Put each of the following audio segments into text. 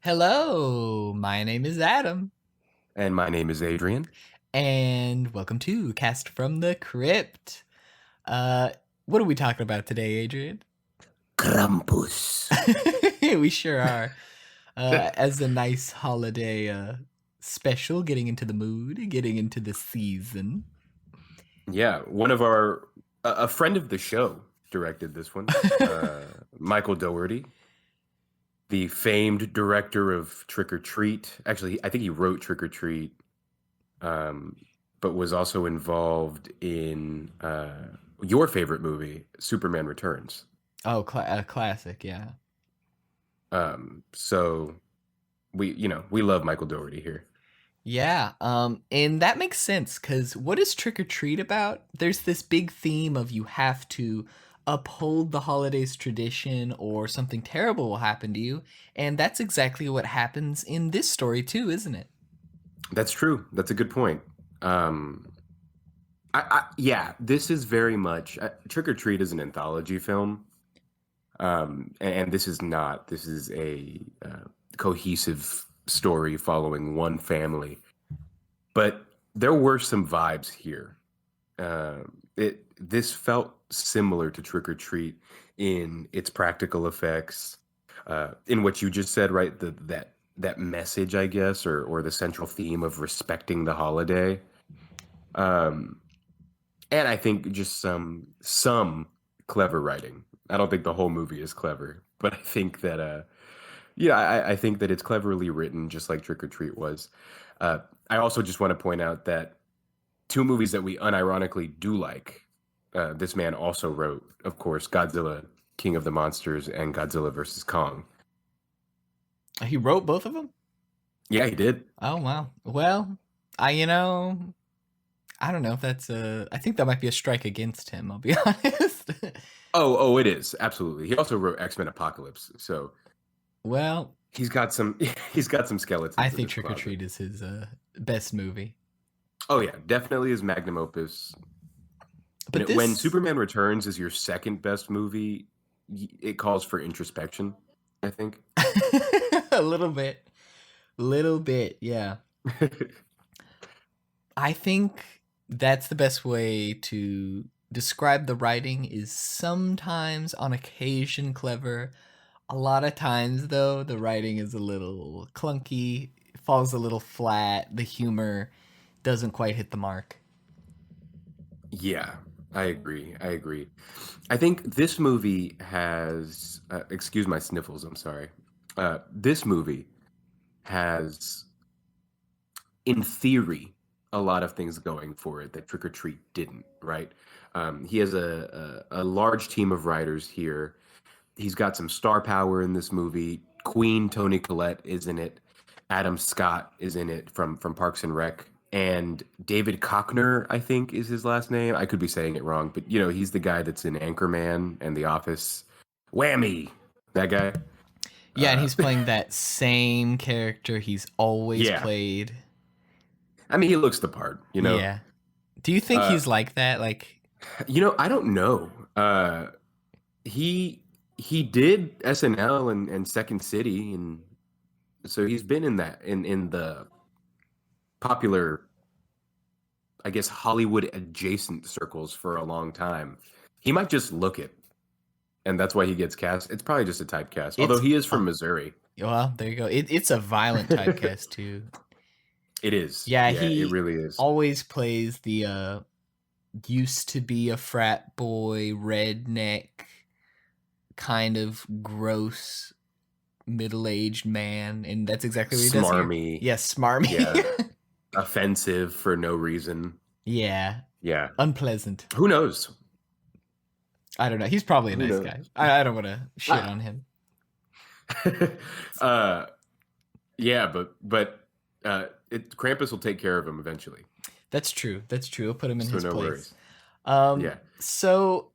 Hello, my name is Adam, And my name is Adrian. and welcome to Cast from the Crypt. Uh, what are we talking about today, Adrian? Krampus. We sure are. As a nice holiday special, getting into the mood, getting into the season. Yeah, a friend of the show directed this one. Michael Dougherty, the famed director of Trick or Treat. Actually, I think he wrote Trick or Treat, um, but was also involved in your favorite movie, Superman Returns. Oh, a classic, yeah. So we love Michael Dougherty here. Yeah, and that makes sense because what is Trick or Treat about? There's this big theme of you have to uphold the holidays tradition or something terrible will happen to you, and that's exactly what happens in this story too, isn't it? That's true. That's a good point. Um, yeah, this is very much Trick or Treat is an anthology film, and this is not. This is a cohesive story following one family, but there were some vibes here. This felt similar to Trick or Treat in its practical effects, in what you just said, right? That message, I guess, or the central theme of respecting the holiday. Um, and I think just some clever writing. I don't think the whole movie is clever, but I think that I think that it's cleverly written, just like Trick or Treat was. I also just want to point out that two movies that we unironically do like. This man also wrote, of course, Godzilla, King of the Monsters, and Godzilla versus Kong. He wrote both of them? Yeah, he did. Oh wow. Well, I don't know if that's a I think that might be a strike against him, I'll be honest. Oh, it is absolutely. He also wrote X-Men Apocalypse, so Well, he's got some he's got some I skeletons in think his Trick or closet. Treat is his best movie. Oh yeah, definitely his magnum opus. But When this Superman Returns is your second best movie, it calls for introspection, I think. a little bit, yeah. I think that's the best way to describe the writing is sometimes on occasion clever. A lot of times though, the writing is a little clunky, falls a little flat, the humor doesn't quite hit the mark. Yeah, I agree. I agree. I think this movie has, excuse my sniffles, I'm sorry. This movie has, in theory, a lot of things going for it that Trick or Treat didn't, right? He has a large team of writers here. He's got some star power in this movie. Queen Toni Collette is in it. Adam Scott is in it from Parks and Rec. And David Cockner, I think, is his last name. I could be saying it wrong, but he's the guy that's in Anchorman and The Office. Whammy, that guy. Yeah, and Uh, he's playing that same character he's always yeah, played. I mean, he looks the part. Yeah. Do you think Uh, he's like that? Like, I don't know. He did SNL and Second City, and so he's been in that in the popular, I guess, Hollywood adjacent circles for a long time. He might just look it, and that's why he gets cast. It's probably just a typecast, although it's he is from oh, Missouri. well, there you go. It's a violent typecast too. It is. Yeah, Yeah, it he really is. always plays the used to be a frat boy, redneck, kind of gross middle-aged man, and that's exactly what he does here. Smarmy. Yes, smarmy. Yeah. Offensive for no reason. Yeah, Yeah. unpleasant. Who knows? I don't know. He's probably a Who nice knows? guy. I don't want to shit on Ah. him. uh yeah, Krampus will take care of him eventually. That's true. That's true. I'll put him in So his no place. worries. Yeah. So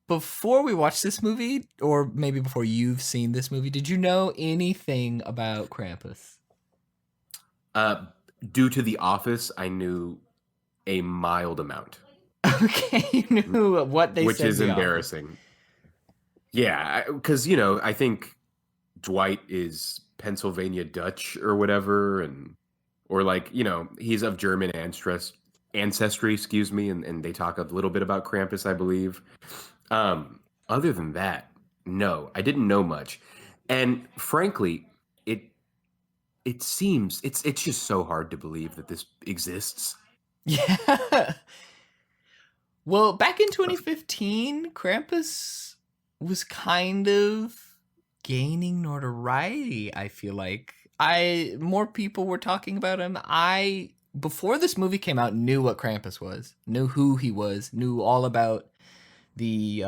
before we watch this movie, or maybe before you've seen this movie, did you know anything about Krampus? Uh Due to The Office, I knew a mild amount, Okay, you knew what they which said in is The Office. embarrassing. Yeah, because I think Dwight is Pennsylvania Dutch or whatever, and or like he's of German ancestry, excuse me, and they talk a little bit about Krampus, I believe. Other than that, no, I didn't know much, and frankly, it it seems it's just so hard to believe that this exists. Yeah. Well, back in 2015, Krampus was kind of gaining notoriety, I feel like. I more people were talking about him. I before this movie came out knew what Krampus was, knew who he was, knew all about the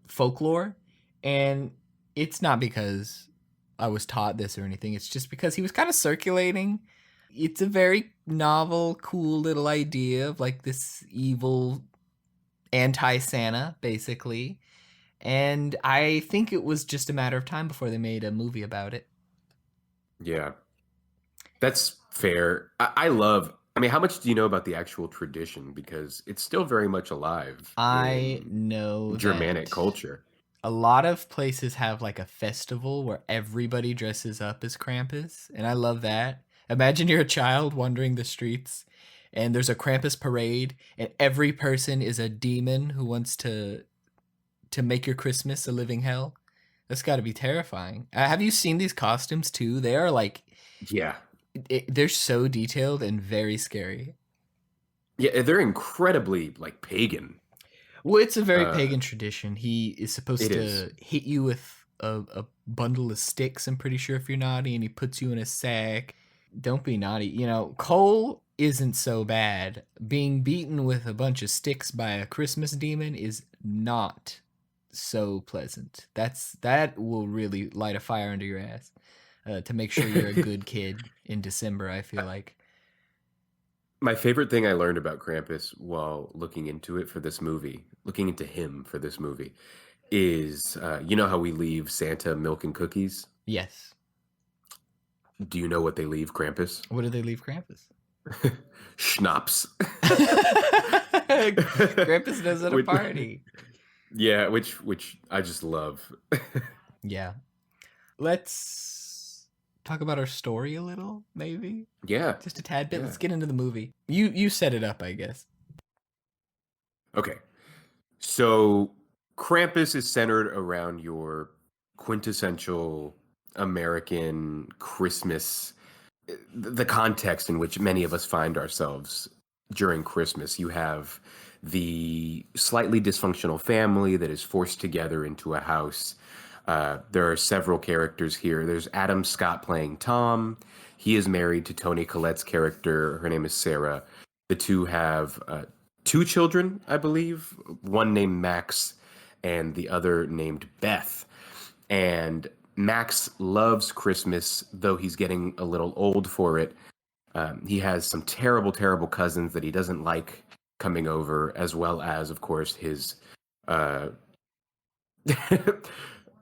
folklore, and it's not because I was taught this or anything. It's just because he was kind of circulating. It's a very novel, cool little idea of like this evil anti Santa, basically. And I think it was just a matter of time before they made a movie about it. Yeah, that's fair. I love. I mean, how much do you know about the actual tradition? Because it's still very much alive I in know Germanic that culture. a lot of places have like a festival where everybody dresses up as Krampus, and I love that. Imagine you're a child wandering the streets and there's a Krampus parade and every person is a demon who wants to make your Christmas a living hell. That's got to be terrifying. Have you seen these costumes too? They are like Yeah, they're so detailed and very scary. yeah, they're incredibly like pagan. Well, it's a very Uh, pagan tradition. He is supposed it is. to hit you with a bundle of sticks, I'm pretty sure, if you're naughty, and he puts you in a sack. Don't be naughty. You know, Cole isn't so bad. Being beaten with a bunch of sticks by a Christmas demon is not so pleasant. That will really light a fire under your ass to make sure you're a good kid in December, I feel like. My favorite thing I learned about Krampus while looking into it for this movie, looking into him for this movie, is you know how we leave Santa milk and cookies? Yes. Do you know what they leave Krampus? What do they leave Krampus? Schnapps. Krampus knows how to Which- party. yeah, which I just love. Yeah. Let's talk about our story a little, maybe. Yeah, Just a tad bit. yeah. Let's get into the movie. You set it up, I guess. Okay. So Krampus is centered around your quintessential American Christmas, the context in which many of us find ourselves during Christmas. You have the slightly dysfunctional family that is forced together into a house. There are several characters here. There's Adam Scott playing Tom. He is married to Toni Collette's character. Her name is Sarah. The two have two children, I believe, one named Max and the other named Beth. And Max loves Christmas, though he's getting a little old for it. He has some terrible, terrible cousins that he doesn't like coming over, as well as, of course, his uh,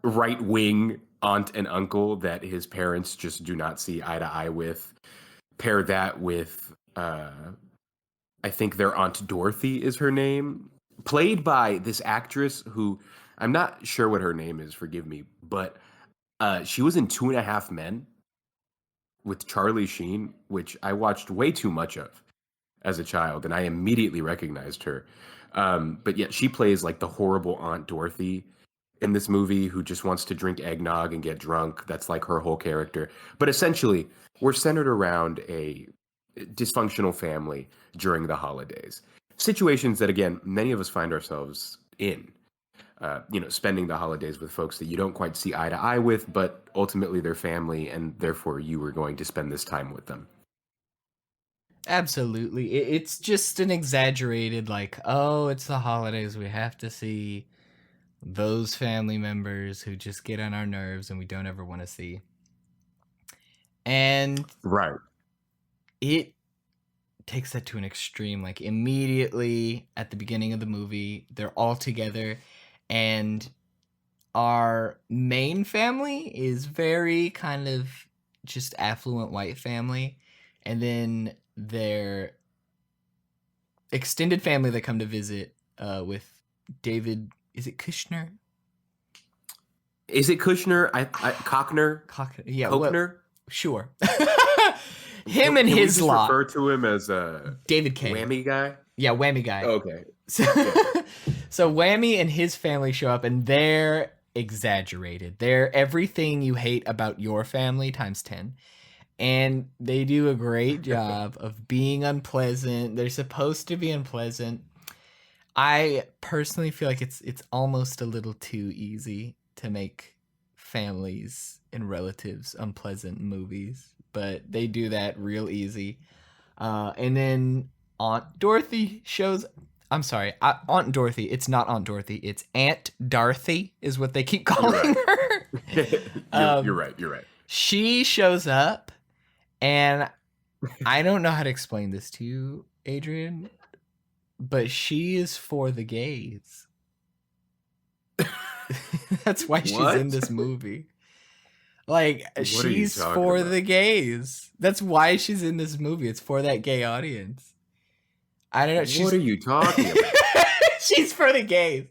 right wing aunt and uncle that his parents just do not see eye to eye with. Pair that with, I think their Aunt Dorothy is her name, played by this actress who I'm not sure what her name is, forgive me, but she was in Two and a Half Men with Charlie Sheen, which I watched way too much of as a child, and I immediately recognized her. But yet she plays like the horrible Aunt Dorothy in this movie who just wants to drink eggnog and get drunk. That's like her whole character. But essentially, we're centered around a dysfunctional family during the holidays. Situations that, again, many of us find ourselves in. Spending the holidays with folks that you don't quite see eye to eye with, but ultimately they're family, and therefore you were going to spend this time with them. Absolutely. It's just an exaggerated, like, oh, it's the holidays. We have to see those family members who just get on our nerves and we don't ever want to see. And Right. it takes that to an extreme. Like, immediately at the beginning of the movie, they're all together, and our main family is very kind of just affluent white family. And then their extended family that come to visit with David, is it Kushner? Is it Kushner? Cockner? Yeah, well, Kochner? sure. Him and Can we his just lot. refer to him as a David K. whammy guy? Yeah, whammy guy. Okay. So, Yeah. so Whammy and his family show up, and they're exaggerated. They're everything you hate about your family times 10. And they do a great job of being unpleasant. They're supposed to be unpleasant. I personally feel like it's almost a little too easy to make families and relatives unpleasant movies, but they do that real easy. And then Aunt Dorothy shows. I'm sorry, Aunt Dorothy. It's not Aunt Dorothy. It's Aunt Dorothy is what they keep You're calling right. her. You're um, right. You're right. she shows up, and I don't know how to explain this to you, Adrian, but she is for the gays. That's why she's in What? this movie. Like, What are you she's talking for about? the gays. That's why she's in this movie. It's for that gay audience. I don't know. What She's are you talking about? she's for the gays.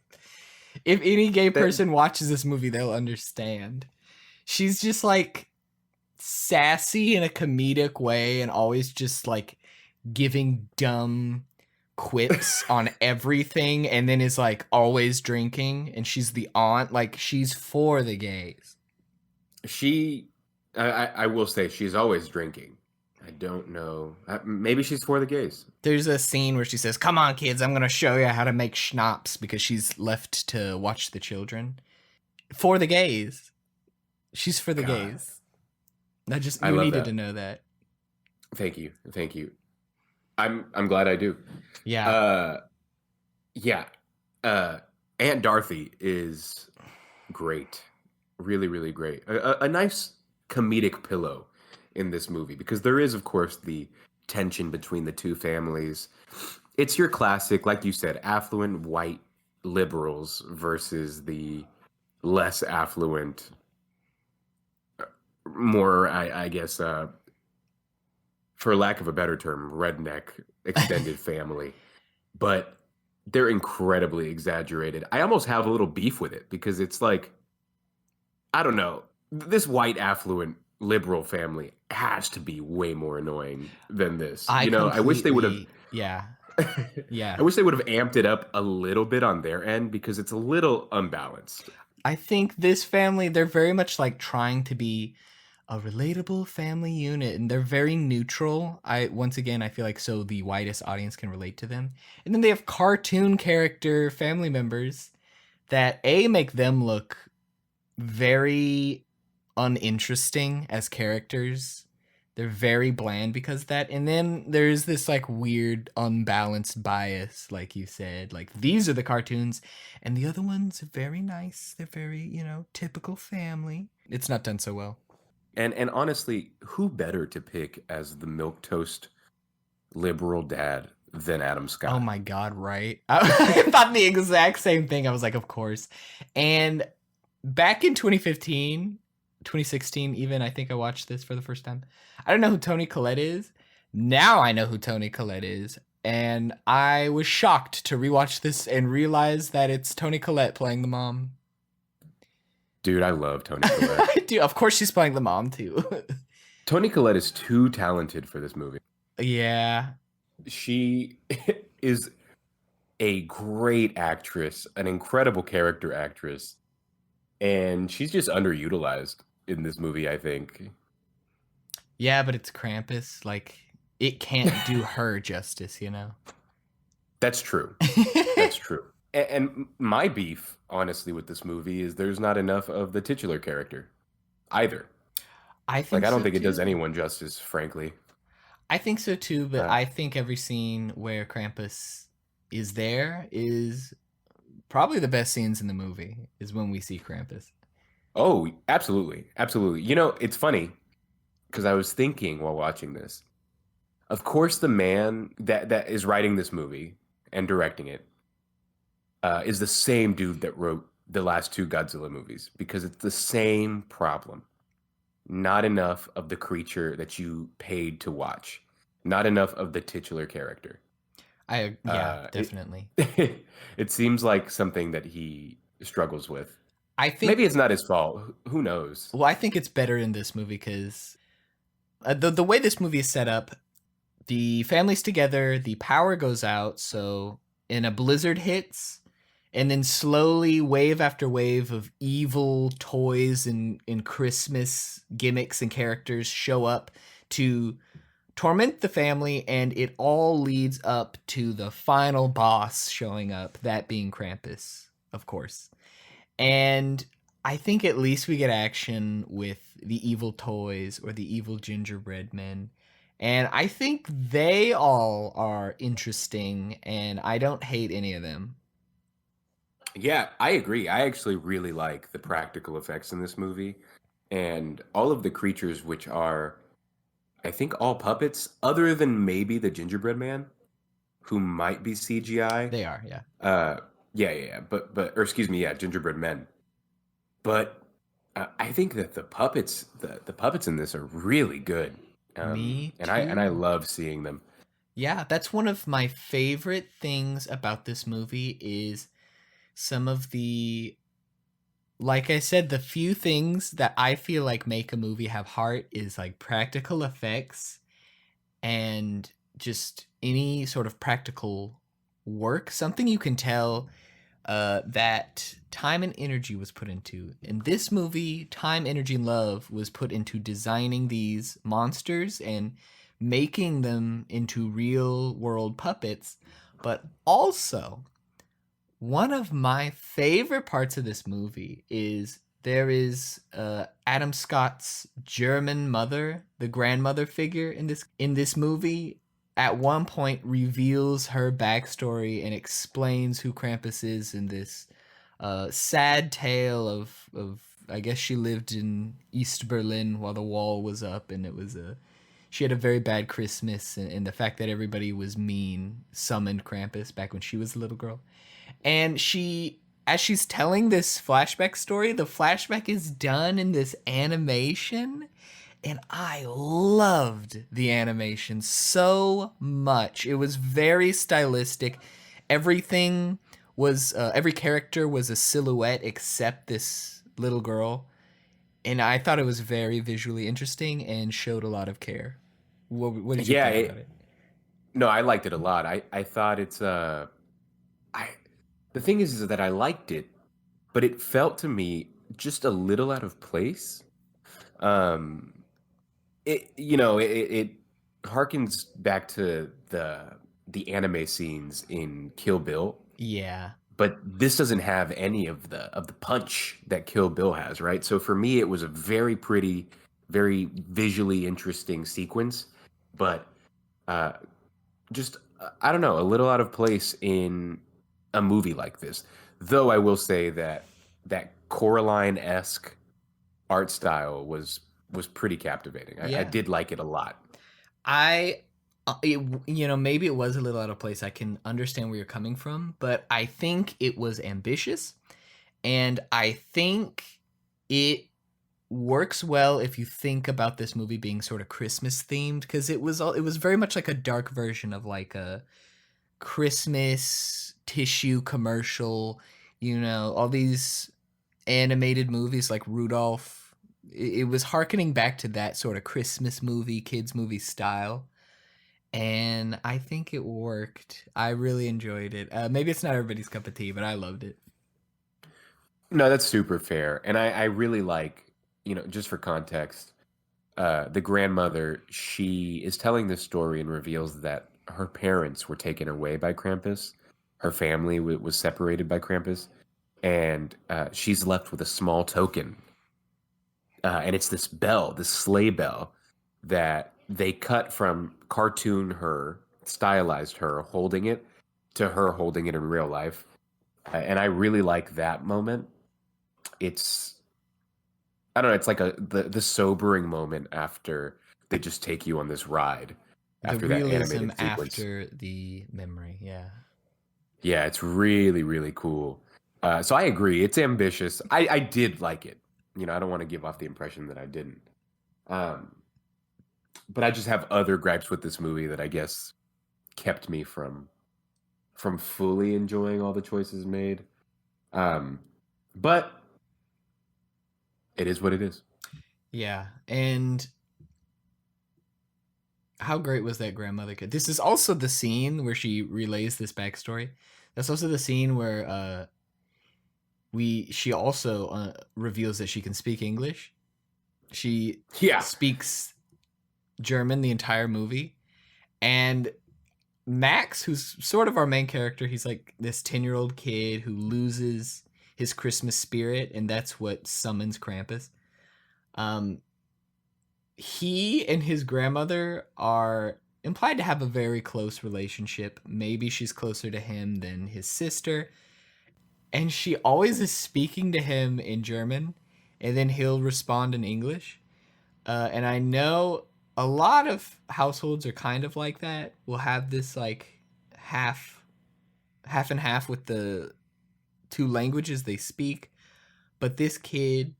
If any gay That person watches this movie, they'll understand. She's just like sassy in a comedic way and always just like giving dumb quips on everything, and then is like always drinking, and she's the aunt. Like, she's for the gays. she, I will say she's always drinking. I don't know. Maybe she's for the gays. There's a scene where she says, "Come on, kids, I'm gonna show you how to make schnapps," because she's left to watch the children. For the gays. She's for the God, gays. I just I you love needed that. to know that. Thank you. Thank you. I'm glad I do. Yeah. Uh, yeah. Uh, Aunt Dorothy is great. Really, really great. A nice comedic pillow in this movie because there is, of course, the tension between the two families. It's your classic, like you said, affluent white liberals versus the less affluent, more, I guess, for lack of a better term, redneck extended family. But they're incredibly exaggerated. I almost have a little beef with it because it's like, I don't know, this white affluent liberal family has to be way more annoying than this. I I wish they would have completely yeah. Yeah. I wish they would have amped it up a little bit on their end because it's a little unbalanced. I think this family, they're very much like trying to be a relatable family unit, and they're very neutral. Once again, I feel like so the widest audience can relate to them. And then they have cartoon character family members that make them look very uninteresting as characters. They're very bland because of that. And then there's this like weird unbalanced bias, like you said. Like, these are the cartoons, and the other ones are very nice. They're very, typical family. It's not done so well. And honestly, who better to pick as the milk toast liberal dad than Adam Oh Scott? my god, right? I thought the exact same thing. I was like, of course. And back in 2015, 2016, even, I think I watched this for the first time. I don't know who Toni Collette is. Now I know who Toni Collette is. And I was shocked to rewatch this and realize that it's Toni Collette playing the mom. Dude, I love Toni Collette. I do. Of course, she's playing the mom, too. Toni Collette is too talented for this movie. Yeah. She is a great actress, an incredible character actress, and she's just underutilized in this movie, I think. Yeah, but it's Krampus. Like, it can't do her justice, you know? That's true. That's true. And my beef, honestly, with this movie is there's not enough of the titular character either. I Like, think I don't so, think it does too. anyone justice, frankly. I think so too, but Uh, I think every scene where Krampus is there is probably the best scenes in the movie, is when we see Krampus. oh, absolutely. Absolutely. It's funny because I was thinking while watching this. Of course, the man that is writing this movie and directing it is the same dude that wrote the last two Godzilla movies because it's the same problem. Not enough of the creature that you paid to watch. Not enough of the titular character. Yeah, It definitely. it seems like something that he struggles with. I think Maybe it's not his fault. Who knows? well, I think it's better in this movie because the way this movie is set up, the family's together, the power goes out, so and a blizzard hits, and then slowly wave after wave of evil toys and Christmas gimmicks and characters show up to torment the family, and it all leads up to the final boss showing up, that being Krampus, of course. And I think at least we get action with the evil toys or the evil gingerbread men. And I think they all are interesting, and I don't hate any of them. Yeah, I agree. I actually really like the practical effects in this movie and all of the creatures, which are, I think, all puppets, other than maybe the gingerbread man, who might be CGI. They are, yeah. Uh, yeah. Or excuse me, yeah, gingerbread men. But I think that the puppets in this are really good, Me and I too. love seeing them. Yeah, that's one of my favorite things about this movie is some of the like I said, the few things that I feel like make a movie have heart is like practical effects and just any sort of practical work, something you can tell that time and energy was put into. In this movie, time, energy, and love was put into designing these monsters and making them into real world puppets. But also, one of my favorite parts of this movie is there is Adam Scott's German mother, the grandmother figure in this movie. At one point, reveals her backstory and explains who Krampus is in this sad tale of I guess she lived in East Berlin while the wall was up, and it was a she had a very bad Christmas, and the fact that everybody was mean summoned Krampus back when she was a little girl. And as she's telling this flashback story, the flashback is done in this animation, and I loved the animation so much. It was very stylistic. Everything was every character was a silhouette except this little girl, and I thought it was very visually interesting and showed a lot of care. What did you Yeah, think about it? no, I liked it a lot. I thought it's I the thing is that I liked it, but it felt to me just a little out of place. Um, it harkens back to the anime scenes in Kill Bill, Yeah, but this doesn't have any of the punch that Kill Bill has, right? So for me, it was a very pretty, very visually interesting sequence, but uh, just I don't know, a little out of place in a movie like this. Though I will say that that Coraline-esque art style was pretty captivating. I yeah. did like it a lot. I, maybe it was a little out of place. I can understand where you're coming from, but I think it was ambitious, and I think it works well if you think about this movie being sort of Christmas themed because it was very much like a dark version of like a Christmas tissue commercial. All these animated movies like Rudolph. It was harkening back to that sort of Christmas movie, kids movie style, and I think it worked. I really enjoyed it. Maybe it's not everybody's cup of tea, but I loved it. No, that's super fair. And I really like, just for context, the grandmother, she is telling this story and reveals that her parents were taken away by Krampus. Her family was separated by Krampus. And she's left with a small token. And it's this bell, this sleigh bell, that they cut from cartoon her, stylized her holding it, to her holding it in real life. And I really like that moment. It's I don't know. It's like the sobering moment after they just take you on this ride The after that realism animated sequence. after the memory, yeah. Yeah, it's really really cool. So I agree. It's ambitious. I did like it. I don't want to give off the impression that I didn't. Um, but I just have other gripes with this movie that I guess kept me from fully enjoying all the choices made. Um, but It is what it is. Yeah, and how great was that grandmother kid? This is also the scene where she relays this backstory. That's also the scene where we she also reveals that she can speak English. She Yeah. speaks German the entire movie, and Max, who's sort of our main character, he's like this 10-year-old kid who loses his Christmas spirit, and that's what summons Krampus. Um, he and his grandmother are implied to have a very close relationship. Maybe she's closer to him than his sister. And she always is speaking to him in German, and then he'll respond in English. And I know a lot of households are kind of like that. We'll have this like half, half and half with the two languages they speak. But this kid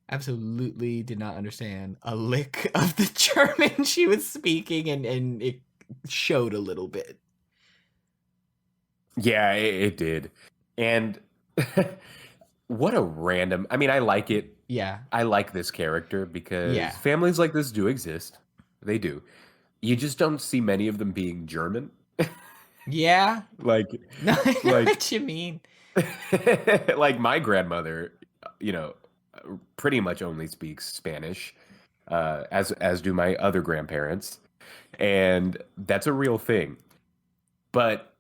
absolutely did not understand a lick of the German she was speaking, and it showed a little bit. Yeah, it did. And what a random. I mean, I like it. Yeah. I like this character because Yeah. families like this do exist. They do. You just don't see many of them being German. Yeah. Like, No, I know like, what you mean. like my grandmother, you know, pretty much only speaks Spanish, as do my other grandparents, and that's a real thing. But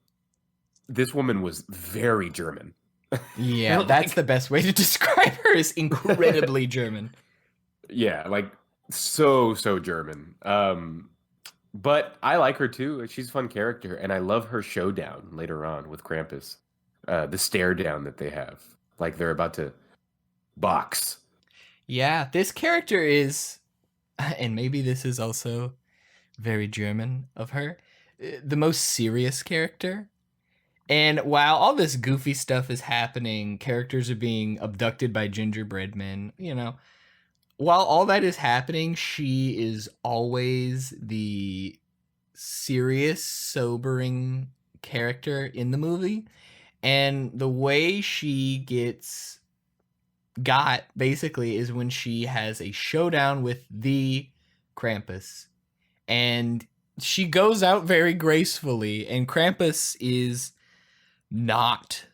this woman was very German. Yeah, that's Like, the best way to describe her is incredibly German. yeah, like so German. But I like her too. She's a fun character, and I love her showdown later on with Krampus. The stare down that they have, like they're about to box. Yeah, this character is, and maybe this is also very German of her, the most serious character. And while all this goofy stuff is happening, characters are being abducted by gingerbread men, while all that is happening, she is always the serious, sobering character in the movie. And the way she gets got basically is when she has a showdown with the Krampus. And she goes out very gracefully, and Krampus is not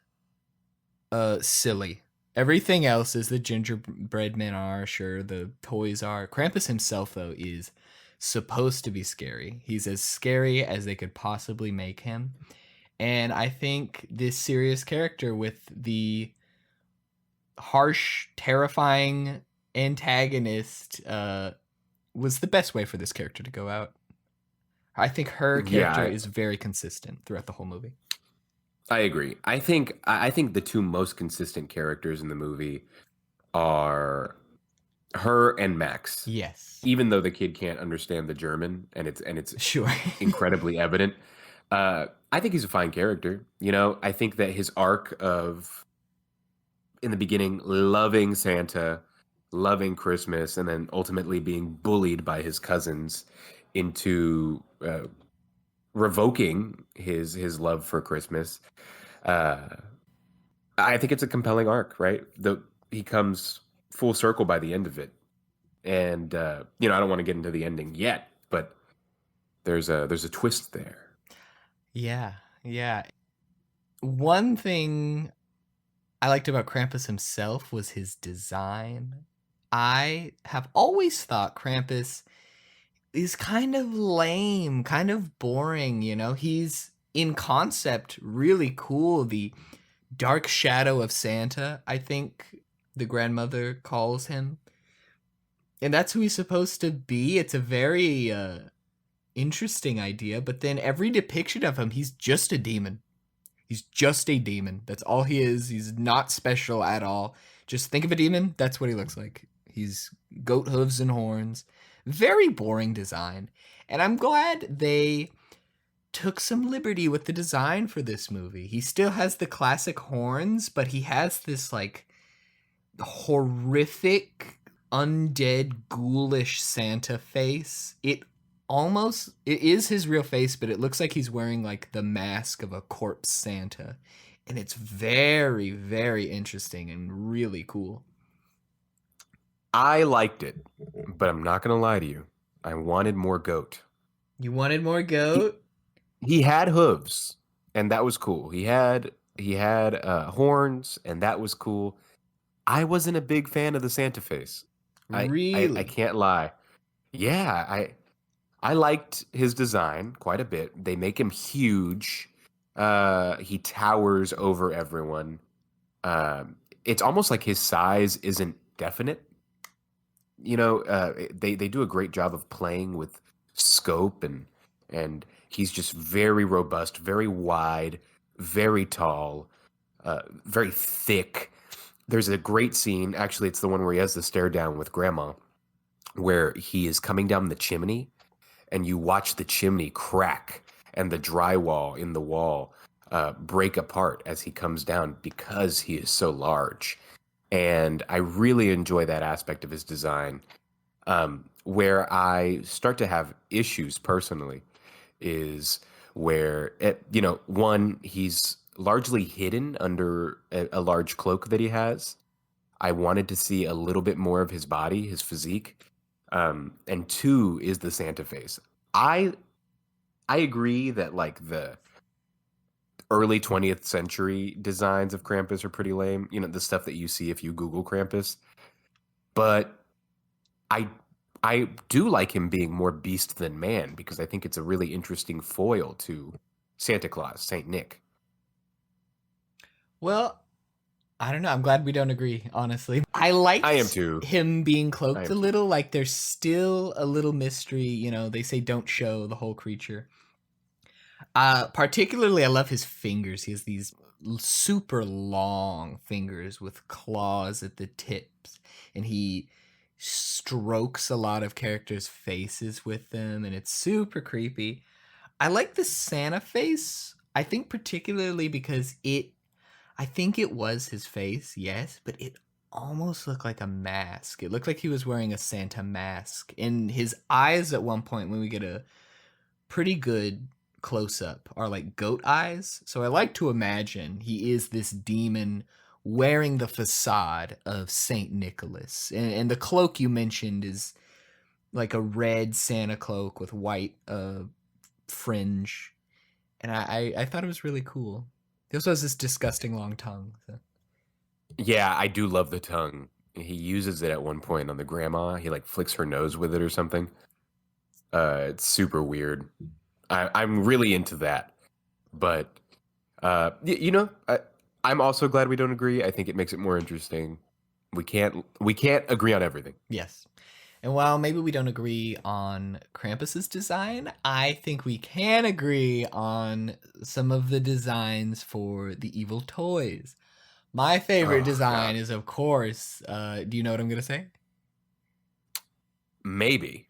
silly. Everything else is the gingerbread men are, sure, the toys are. Krampus himself, though, is supposed to be scary. He's as scary as they could possibly make him. And I think this serious character with the harsh, terrifying antagonist was the best way for this character to go out. I think her Yeah, character is very consistent throughout the whole movie. I agree. I think the two most consistent characters in the movie are her and Max. Yes. Even though the kid can't understand the German, and it's Sure. incredibly evident. I think he's a fine character. I think that his arc of in the beginning loving Santa, loving Christmas, and then ultimately being bullied by his cousins into revoking his love for Christmas. Uh, I think it's a compelling arc, right? He comes full circle by the end of it, and I don't want to get into the ending yet, but there's a twist there. Yeah. Yeah. One thing I liked about Krampus himself was his design. I have always thought Krampus is kind of lame, kind of boring, He's in concept really cool. The dark shadow of Santa, I think the grandmother calls him. And that's who he's supposed to be. It's a very interesting idea, but then every depiction of him, he's just a demon. He's just a demon. That's all he is. He's not special at all. Just think of a demon, that's what he looks like. He's goat hooves and horns. Very boring design. And I'm glad they took some liberty with the design for this movie. He still has the classic horns, but he has this like horrific undead ghoulish Santa face. It is his real face, but it looks like he's wearing like the mask of a corpse Santa. And it's very, very interesting and really cool. I liked it, but I'm not gonna lie to you. I wanted more goat. You wanted more He goat? he had hooves, and that was cool. He had horns, and that was cool. I wasn't a big fan of the Santa face. I Really? can't lie. Yeah, I liked his design quite a bit. They make him huge. He towers over everyone. It's almost like his size isn't definite. They do a great job of playing with scope, and he's just very robust, very wide, very tall, very thick. There's a great scene. Actually, it's the one where he has the stare down with Grandma, where he is coming down the chimney, and you watch the chimney crack and the drywall in the wall break apart as he comes down because he is so large. And I really enjoy that aspect of his design. Where I start to have issues personally is where one, he's largely hidden under a large cloak that he has. I wanted to see a little bit more of his body, his physique. And two is the Santa face. I I agree that like the early 20th century designs of Krampus are pretty lame. The stuff that you see if you Google Krampus. But I I do like him being more beast than man because I think it's a really interesting foil to Santa Claus, Saint Nick. Well, I don't know. I'm glad we don't agree, honestly. I I am liked too. him being I cloaked am a too. little. Like, there's still a little mystery. They say don't show the whole creature. Particularly, I love his fingers. He has these super long fingers with claws at the tips, and he strokes a lot of characters' faces with them, and it's super creepy. I like the Santa face. I think particularly because I think it was his face, yes, but it almost looked like a mask. It looked like he was wearing a Santa mask. And his eyes at one point, when we get a pretty good close up, are like goat eyes. So I like to imagine he is this demon wearing the facade of Saint Nicholas. And the cloak you mentioned is like a red Santa cloak with white fringe. And I thought it was really cool. He also has this disgusting long tongue. So. Yeah, I do love the tongue. He uses it at one point on the grandma. He like flicks her nose with it or something. It's super weird. I'm really into that. But I'm also glad we don't agree. I think it makes it more interesting. We can't agree on everything. Yes. And while maybe we don't agree on Krampus's design, I think we can agree on some of the designs for the evil toys. My favorite Oh design God, is, of course, do you know what I'm going to say? maybe,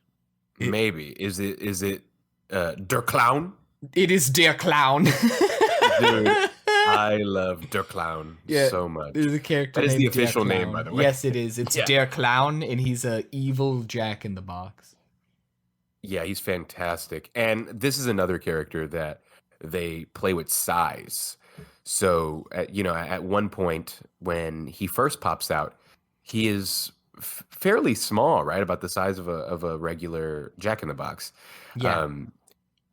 It, maybe is it Der Clown? it is Der Clown. Dude, I love Der Clown Yeah, so much. there's a character That is the named Der official name, by Clown. the way. Yes, it is. It's Yeah. Der Clown, and he's a evil Jack in the Box. Yeah, he's fantastic. And this is another character that they play with size. So, at one point when he first pops out, he is fairly small, right? About the size of a regular Jack in the Box. Yeah. Um,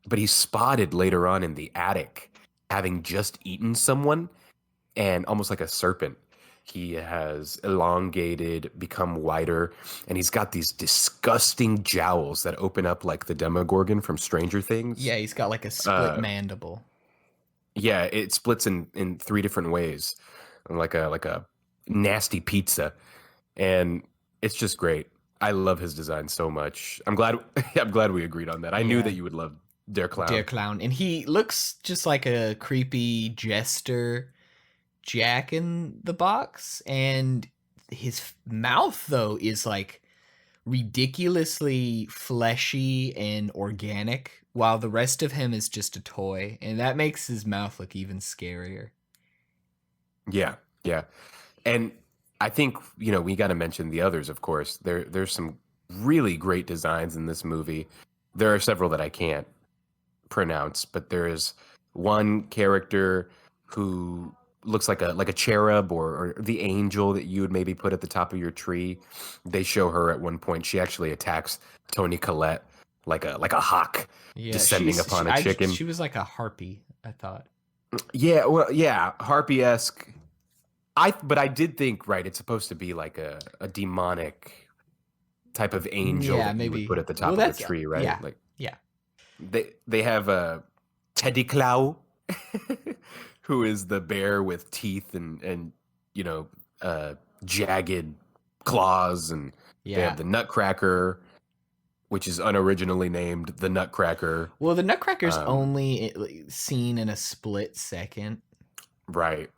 but he's spotted later on in the attic having just eaten someone and almost like a serpent. He has elongated, become wider, and he's got these disgusting jowls that open up like the Demogorgon from Stranger Things. Yeah, he's got like a split Uh, mandible. yeah, it splits in three different ways, like a nasty pizza, and it's just great. I love his design so much. I'm glad I'm glad we agreed on that. I knew that Yeah. you would love Der Der Clown. Clown. And he looks just like a creepy jester Jack in the Box. And his mouth, though, is like ridiculously fleshy and organic, while the rest of him is just a toy. And that makes his mouth look even scarier. Yeah, yeah. And I think, we got to mention the others, of course. There's some really great designs in this movie. There are several that I can't pronounce, but there is one character who looks like a cherub or the angel that you would maybe put at the top of your tree. They show her at one point. She actually attacks Tony Collette like a hawk Yeah, descending upon a chicken. she was like a harpy, I thought. Yeah, well, yeah, harpy-esque. But I did think, right, it's supposed to be like a demonic type of angel Yeah, that you would put maybe. at the Well, top of a that's tree, right? yeah, Like yeah, they have a Teddy Clow, who is the bear with teeth and you know uh, jagged claws, and they have yeah. the Nutcracker, which is unoriginally named the Nutcracker. Well, the Nutcracker's Um, only like, seen in a split second. right.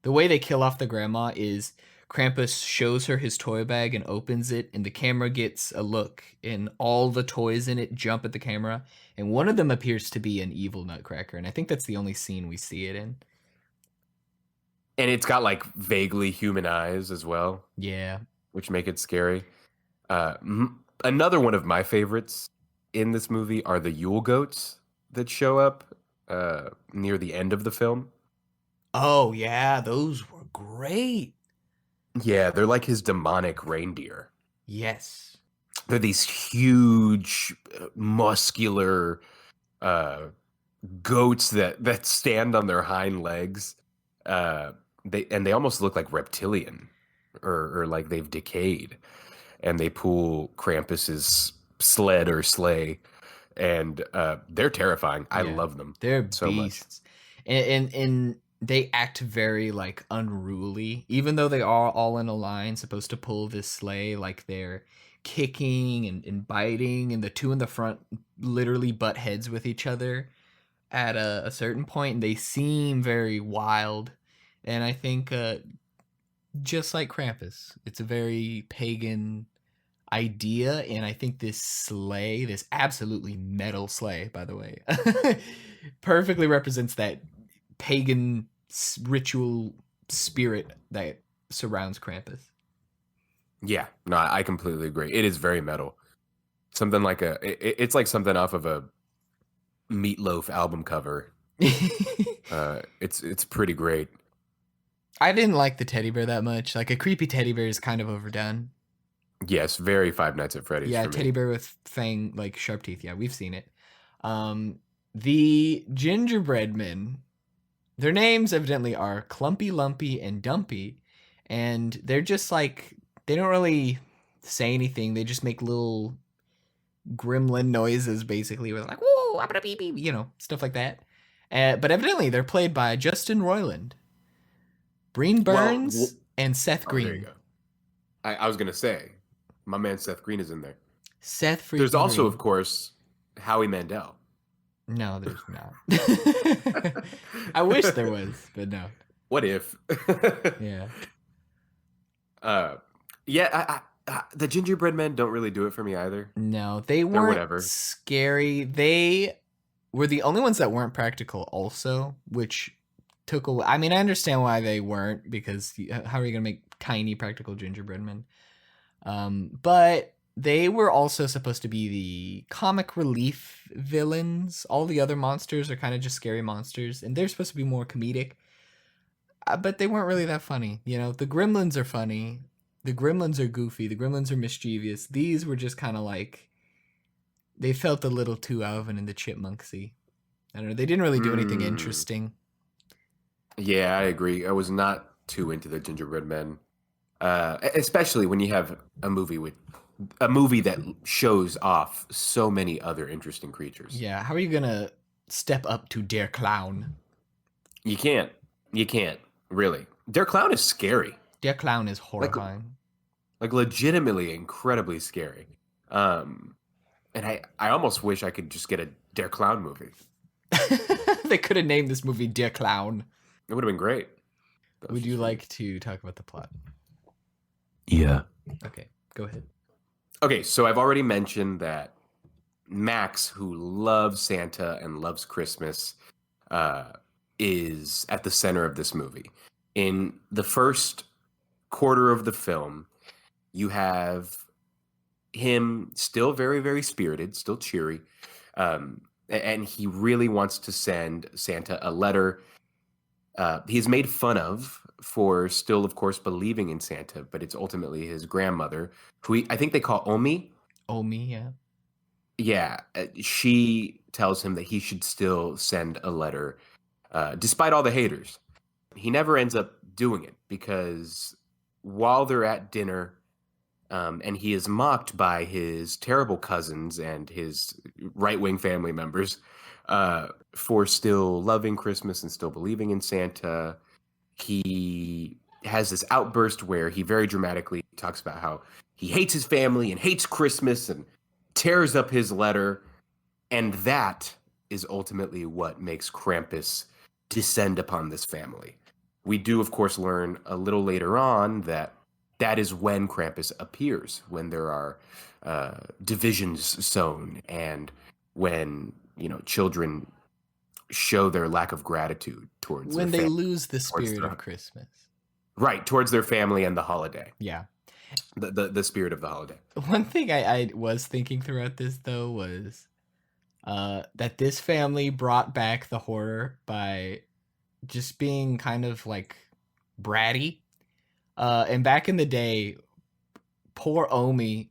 The way they kill off the grandma is Krampus shows her his toy bag and opens it, and the camera gets a look, and all the toys in it jump at the camera, and one of them appears to be an evil Nutcracker, and I think that's the only scene we see it in. And it's got like vaguely human eyes as well, Yeah. which make it scary. Another one of my favorites in this movie are the Yule goats that show up near the end of the film. Oh yeah, those were great. Yeah, they're like his demonic reindeer. Yes. They're these huge, muscular uh, goats that stand on their hind legs. They almost look like reptilian, or like they've decayed, and they pull Krampus's sled or sleigh, and they're terrifying. I Yeah. love them They're so much. beasts. And they act very like unruly, even though they are all in a line supposed to pull this sleigh, like they're kicking and biting, and the two in the front literally butt heads with each other at a certain point, and they seem very wild. And I think just like Krampus, it's a very pagan idea, and I think this sleigh, this absolutely metal sleigh, by the way, perfectly represents that pagan ritual spirit that surrounds Krampus. Yeah, no, I completely agree. It is very metal. Something like it's like something off of a Meatloaf album cover. It's pretty great. I didn't like the teddy bear that much. Like a creepy teddy bear is kind of overdone. Yes, very Five Nights at Freddy's Yeah, for teddy me. bear with fang like sharp teeth. Yeah, we've seen it. The gingerbread men, their names evidently are Clumpy, Lumpy, and Dumpy, and they're just like they don't really say anything. They just make little gremlin noises, basically, with like "whoa, abba beep beep," stuff like that. But evidently, they're played by Justin Roiland, Breen Well, Burns, and Seth oh, there you Green. go. I was gonna say, my man Seth Green is in there. Seth There's freaking also, of Green. course, Howie Mandel. No, there's not. I wish there was, but no. What if? Yeah. uh, yeah, the gingerbread men don't really do it for me either. No, they They're weren't whatever. scary. They were the only ones that weren't practical, also, which took away. I mean, I understand why they weren't, because how are you going to make tiny practical gingerbread men? But they were also supposed to be the comic relief villains. All the other monsters are kind of just scary monsters, and they're supposed to be more comedic. But they weren't really that funny. The gremlins are funny. The gremlins are goofy. The gremlins are mischievous. These were just kind of like they felt a little too Alvin and the Chipmunksy. I don't know. They didn't really do anything Mm, interesting. yeah, I agree. I was not too into the gingerbread men, especially when you have a movie that shows off so many other interesting creatures. Yeah, how are you gonna step up to Der Clown? You can't. You can't really. Their clown is scary. Der Clown is Like horrifying. legitimately incredibly scary. Um, and I almost wish I could just get a Der Clown movie. They could have named this movie Der Clown. It would have been great. That was Would you just me. like to talk about the plot? Yeah. Okay, go ahead. Okay, so I've already mentioned that Max, who loves Santa and loves Christmas, uh, is at the center of this movie. In the first quarter of the film, you have him still very, very spirited, still cheery, and he really wants to send Santa a letter He's made fun of for still, of course, believing in Santa, but it's ultimately his grandmother, I think they call Omi. Omi, yeah. Yeah, she tells him that he should still send a letter, despite all the haters. He never ends up doing it because while they're at dinner, and he is mocked by his terrible cousins and his right wing family members for still loving Christmas and still believing in Santa. He has this outburst where he very dramatically talks about how he hates his family and hates Christmas and tears up his letter. And that is ultimately what makes Krampus descend upon this family. We do, of course, learn a little later on that that is when Krampus appears, when there are divisions sown, and when children show their lack of gratitude towards their When they family, lose the towards spirit of Christmas. right, towards their family and the holiday, Yeah. the spirit of the holiday. One thing I was thinking throughout this, though, was that this family brought back the horror by just being kind of like bratty. And back in the day, poor Omi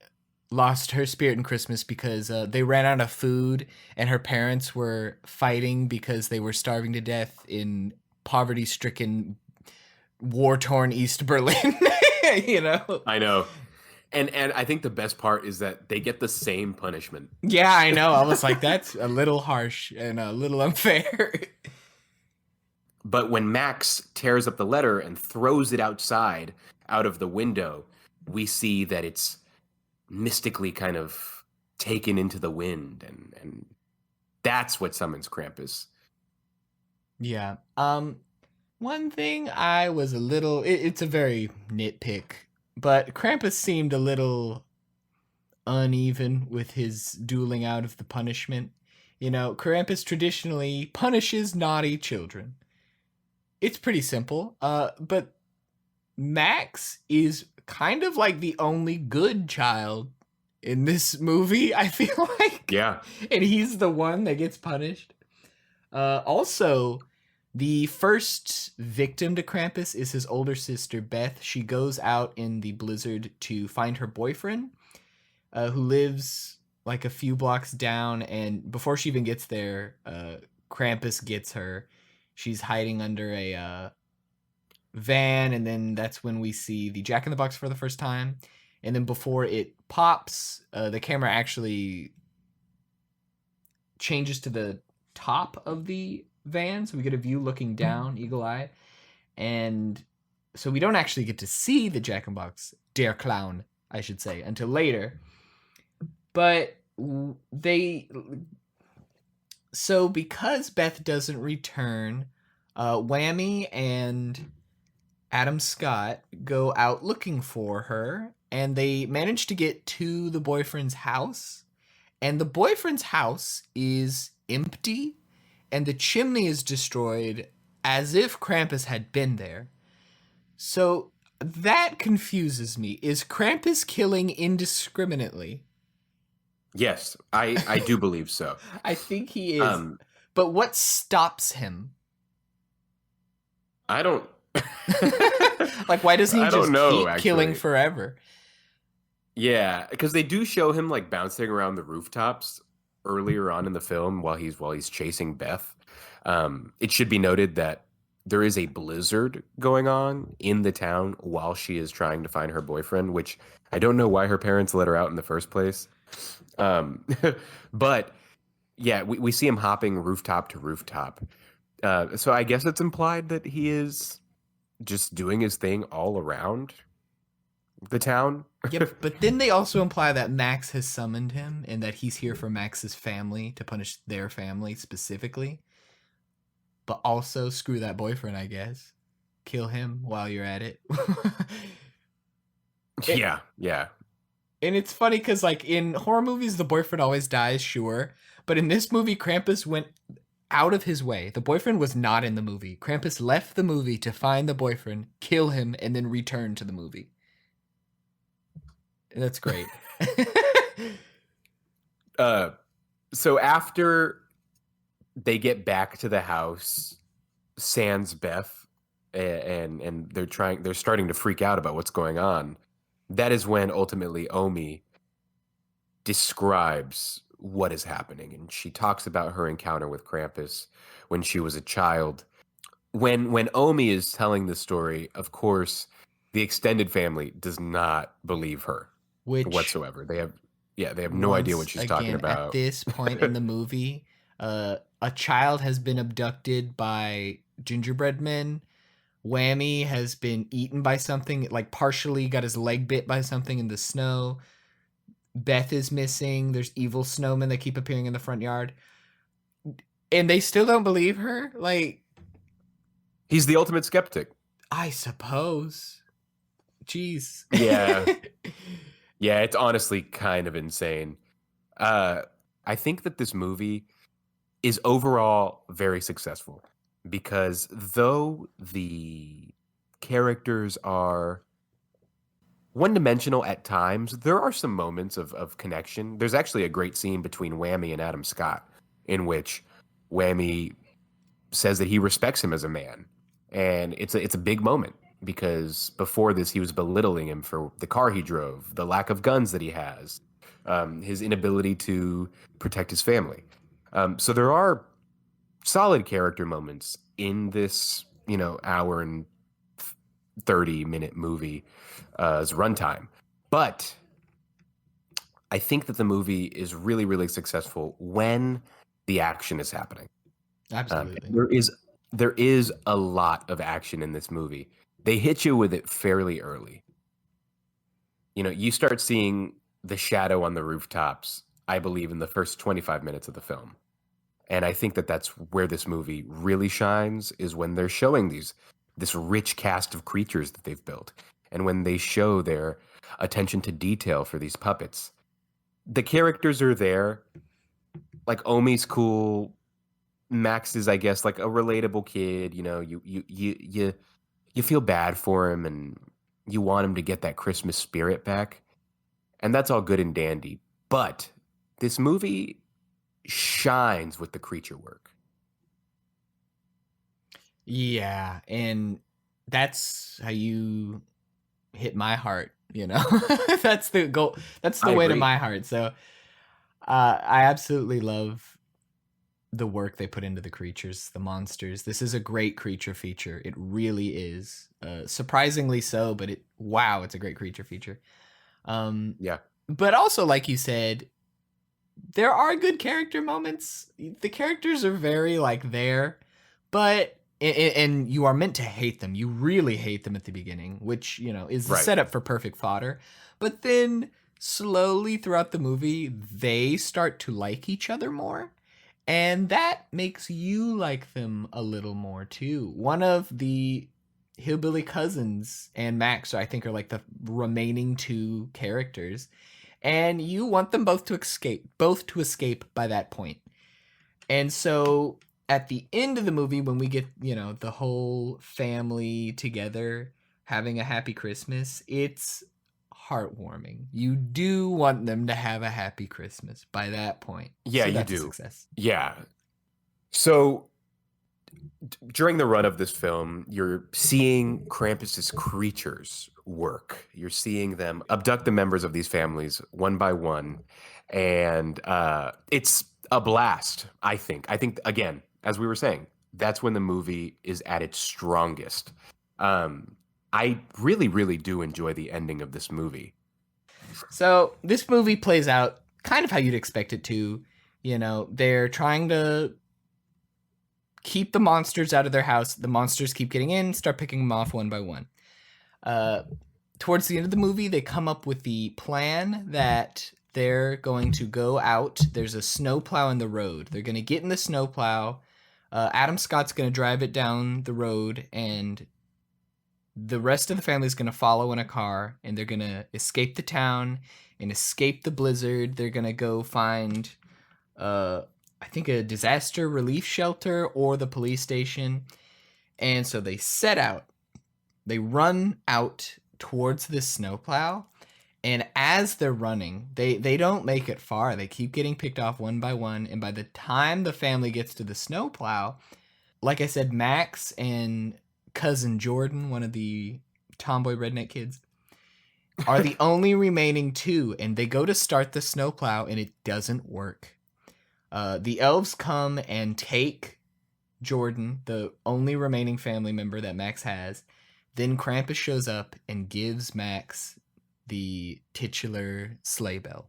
lost her spirit in Christmas because they ran out of food and her parents were fighting because they were starving to death in poverty stricken, war torn East Berlin. you know? I know. And I think the best part is that they get the same punishment. Yeah, I know. I was like, that's a little harsh and a little unfair. But when Max tears up the letter and throws it outside out of the window, we see that it's mystically kind of taken into the wind, and that's what summons Krampus. Yeah. One thing I was a little it's a very nitpick, but Krampus seemed a little uneven with his dueling out of the punishment. Krampus traditionally punishes naughty children. It's pretty simple. But Max is kind of like the only good child in this movie, I feel like. Yeah. And he's the one that gets punished. Also, the first victim to Krampus is his older sister, Beth. She goes out in the blizzard to find her boyfriend, who lives like a few blocks down. And before she even gets there, Krampus gets her. She's hiding under a van, and then that's when we see the Jack in the Box for the first time. And then before it pops, the camera actually changes to the top of the van, so we get a view looking down, eagle eye, and so we don't actually get to see the Jack in the Box, der Clown, I should say, until later. But so because Beth doesn't return, Whammy and Adam Scott go out looking for her, and they manage to get to the boyfriend's house. And the boyfriend's house is empty, and the chimney is destroyed as if Krampus had been there. So that confuses me. Is Krampus killing indiscriminately? Yes, I do believe so. I think he is. But what stops him? I don't. Like, why doesn't he I just don't know, keep killing actually. forever? Yeah, because they do show him like bouncing around the rooftops earlier on in the film while he's chasing Beth. It should be noted that there is a blizzard going on in the town while she is trying to find her boyfriend, which I don't know why her parents let her out in the first place. But yeah, we see him hopping rooftop to rooftop. So I guess it's implied that he is just doing his thing all around the town. Yep, but then they also imply that Max has summoned him and that he's here for Max's family to punish their family specifically. But also screw that boyfriend, I guess. Kill him while you're at it. Yeah. And it's funny because, like, in horror movies, the boyfriend always dies, sure. But in this movie, Krampus went out of his way. The boyfriend was not in the movie. Krampus left the movie to find the boyfriend, kill him, and then return to the movie. That's great. So after they get back to the house, sans Beth, and they're starting to freak out about what's going on. That is when ultimately Omi describes what is happening, and she talks about her encounter with Krampus when she was a child. When Omi is telling the story, of course, the extended family does not believe her Which, whatsoever. They have no idea what once she's talking again, at about. this point in the movie, a child has been abducted by gingerbread men. Whammy has been eaten by something, like partially got his leg bit by something in the snow. Beth is missing. There's evil snowmen that keep appearing in the front yard. And they still don't believe her? Like, He's the ultimate skeptic. I suppose. Jeez. Yeah, yeah, it's honestly kind of insane. Uh, I think that this movie is overall very successful because though the characters are one dimensional at times, there are some moments of connection. There's actually a great scene between Whammy and Adam Scott in which Whammy says that he respects him as a man. And it's a big moment because before this he was belittling him for the car he drove, the lack of guns that he has, his inability to protect his family. So there are solid character moments in this, hour and 30-minute movie as runtime. But I think that the movie is really, really successful when the action is happening. Absolutely. There is a lot of action in this movie. They hit you with it fairly early. You start seeing the shadow on the rooftops, I believe, in the first 25 minutes of the film. And I think that that's where this movie really shines is when they're showing this rich cast of creatures that they've built. And when they show their attention to detail for these puppets. The characters are there. Like Omi's cool. Max is, I guess, like a relatable kid. You feel bad for him and you want him to get that Christmas spirit back. And that's all good and dandy. But this movie shines with the creature work. Yeah, and that's how you hit my heart, That's the goal. That's the I way to agree. my heart. So, I absolutely love the work they put into the creatures, the monsters. This is a great creature feature. It really is. Surprisingly so, but wow, it's a great creature feature. Um, Yeah. but also, like you said, there are good character moments. The characters are very like there, but and you are meant to hate them. You really hate them at the beginning, which is the Right. setup for perfect fodder. But then slowly throughout the movie, they start to like each other more. And that makes you like them a little more too. One of the hillbilly cousins and Max, I think, are like the remaining two characters, and you want them both to escape by that point. And so at the end of the movie, when we get the whole family together having a happy Christmas, it's heartwarming. You do want them to have a happy Christmas by that point, Yeah, so you that's a do. success. Yeah. So during the run of this film, you're seeing Krampus's creatures work. You're seeing them abduct the members of these families one by one, and it's a blast. I think. I think again, as we were saying, that's when the movie is at its strongest. Um, I really, really do enjoy the ending of this movie. So this movie plays out kind of how you'd expect it to. They're trying to keep the monsters out of their house. The monsters keep getting in, start picking them off one by one. Uh, Towards the end of the movie, they come up with the plan that they're going to go out. There's a snowplow in the road. They're going to get in the snowplow. Adam Scott's going to drive it down the road, and the rest of the family is going to follow in a car, and they're going to escape the town and escape the blizzard. They're going to go find, I think, a disaster relief shelter or the police station. And so they set out. They run out towards this snowplow, and as they're running, they don't make it far. They keep getting picked off one by one, and by the time the family gets to the snowplow, like I said, Max and cousin Jordan, one of the tomboy redneck kids, are the only remaining two, and they go to start the snowplow, and it doesn't work. The elves come and take Jordan, the only remaining family member that Max has. Then Krampus shows up and gives Max the titular sleigh bell.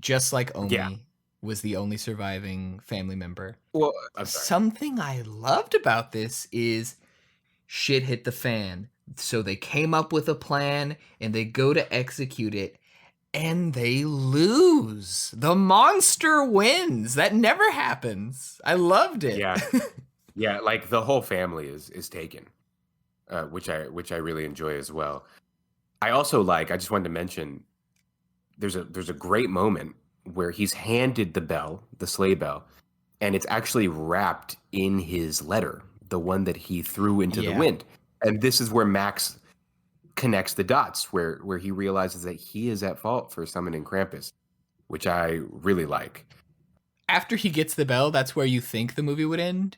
Just like Yeah. Omi was the only surviving family member. Well, I'm sorry. Something I loved about this is shit hit the fan. So they came up with a plan and they go to execute it and they lose. The monster wins. That never happens. I loved it. Yeah. Yeah, like the whole family is taken, which I really enjoy as well. I also like. I just wanted to mention there's a great moment where he's handed the bell, the sleigh bell, and it's actually wrapped in his letter, the one that he threw into the Yeah. wind. And this is where Max connects the dots, where he realizes that he is at fault for summoning Krampus, which I really like. After he gets the bell, that's where you think the movie would end.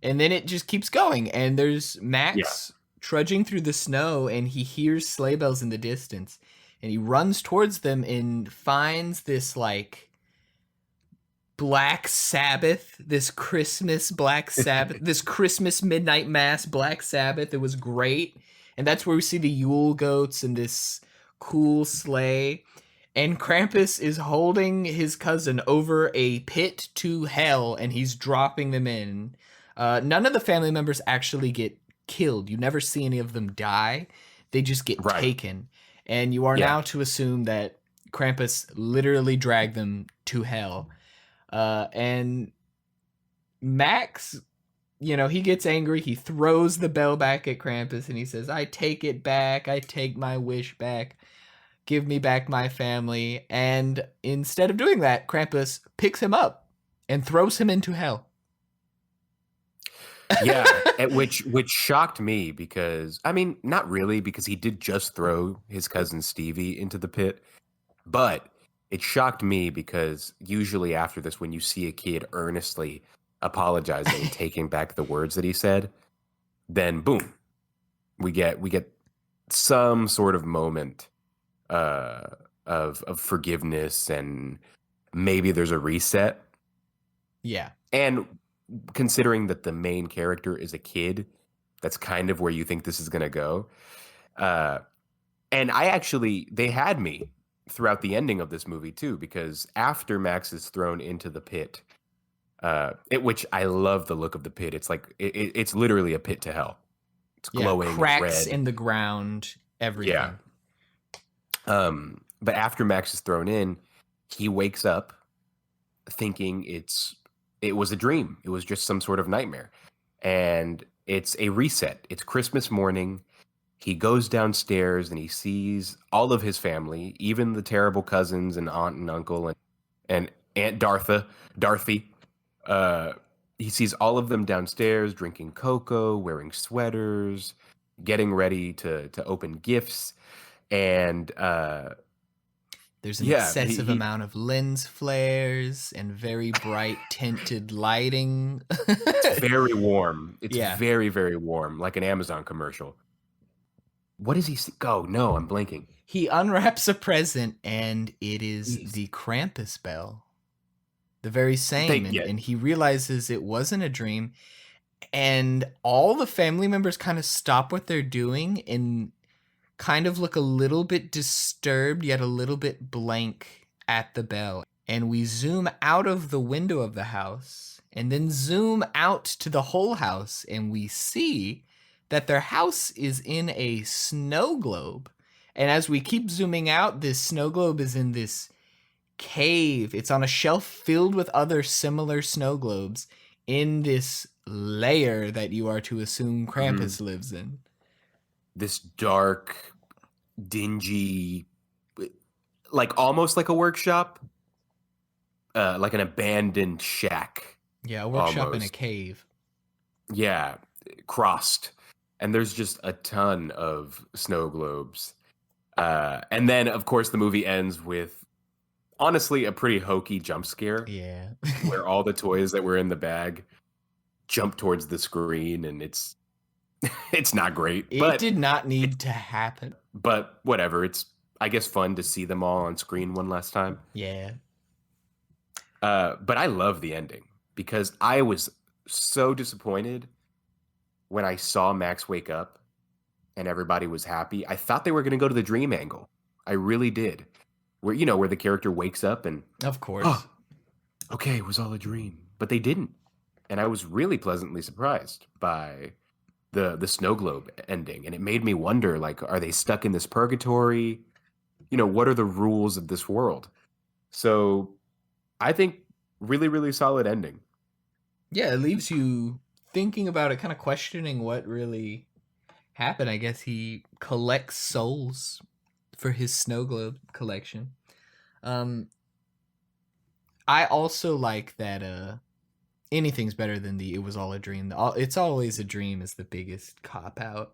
And then it just keeps going. And there's Yeah. Max trudging through the snow and he hears sleigh bells in the distance. And he runs towards them and finds this like Black Sabbath, this Christmas Black Sabbath, this Christmas midnight mass Black Sabbath. It was great. And that's where we see the Yule goats and this cool sleigh. And Krampus is holding his cousin over a pit to hell and he's dropping them in. None of the family members actually get killed. You never see any of them die. They just get Right. taken. And you are Yeah. now to assume that Krampus literally dragged them to hell. And Max, he gets angry. He throws the bell back at Krampus and he says, I take it back. I take my wish back. Give me back my family. And instead of doing that, Krampus picks him up and throws him into hell. Yeah, which shocked me because I mean, not really, because he did just throw his cousin Stevie into the pit, but it shocked me because usually after this, when you see a kid earnestly apologizing and taking back the words that he said, then boom, we get some sort of moment of forgiveness and maybe there's a reset. Yeah. And considering that the main character is a kid, that's kind of where you think this is going to go. And they had me throughout the ending of this movie too, because after Max is thrown into the pit, which I love the look of the pit. It's like, it's literally a pit to hell. It's glowing, cracks red. in the ground, everything. Yeah. But after Max is thrown in, he wakes up thinking it was a dream. It was just some sort of nightmare. And it's a reset. It's Christmas morning. He goes downstairs and he sees all of his family, even the terrible cousins and aunt and uncle and Aunt Dorothy. He sees all of them downstairs drinking cocoa, wearing sweaters, getting ready to open gifts. And there's an excessive amount of lens flares and very bright tinted lighting. It's very warm. It's Yeah. very, very warm, like an Amazon commercial. What does he see? Oh, no, I'm blanking. He unwraps a present and it is the Krampus bell. The very same. And he realizes it wasn't a dream. And all the family members kind of stop what they're doing and kind of look a little bit disturbed, yet a little bit blank at the bell. And we zoom out of the window of the house and then zoom out to the whole house. And we see that their house is in a snow globe. And as we keep zooming out, this snow globe is in this cave. It's on a shelf filled with other similar snow globes in this layer that you are to assume Krampus lives in. This dark, dingy, like almost like a workshop, like an abandoned shack. Yeah, a workshop in a cave. Yeah, crossed. And there's just a ton of snow globes. And then, of course, the movie ends with, honestly, a pretty hokey jump scare. Yeah. Where all the toys that were in the bag jump towards the screen, and it's it's not great, It but did not need to happen. whatever. It's, I guess, fun to see them all on screen one last time. Yeah. But I love the ending because I was so disappointed when I saw Max wake up and everybody was happy. I thought they were going to go to the dream angle. I really did. Where, where the character wakes up and, Of oh, course. okay, it was all a dream. But they didn't. And I was really pleasantly surprised by the snow globe ending. And it made me wonder, like, are they stuck in this purgatory? What are the rules of this world? So I think really, really solid ending. Yeah, it leaves you thinking about it, kind of questioning what really happened. I guess he collects souls for his snow globe collection. Um, I also like that anything's better than the "it was all a dream." It's always a dream is the biggest cop out.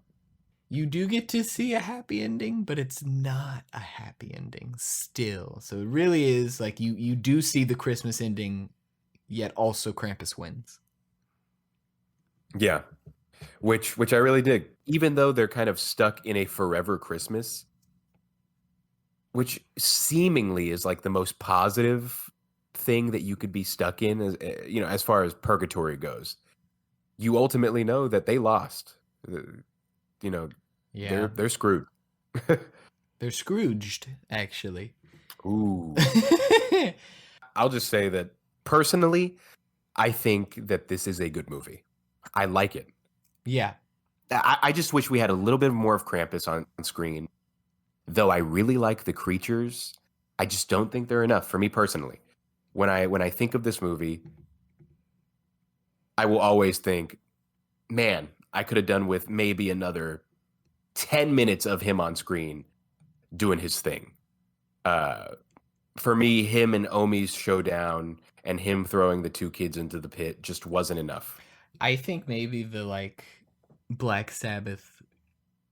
You do get to see a happy ending, but it's not a happy ending still. So it really is like you do see the Christmas ending, yet also Krampus wins. Yeah, which I really dig. Even though they're kind of stuck in a forever Christmas, which seemingly is like the most positive thing that you could be stuck in, as far as purgatory goes. You ultimately know that they lost. You know, Yeah, they're screwed. they're Scrooged actually. Ooh. I'll just say that personally, I think that this is a good movie. I like it. Yeah, I just wish we had a little bit more of Krampus on screen. Though I really like the creatures, I just don't think they're enough for me personally. When I think of this movie, I will always think, man, I could have done with maybe another 10 minutes of him on screen doing his thing. Uh, for me, him and Omi's showdown and him throwing the two kids into the pit just wasn't enough. I think maybe the like Black Sabbath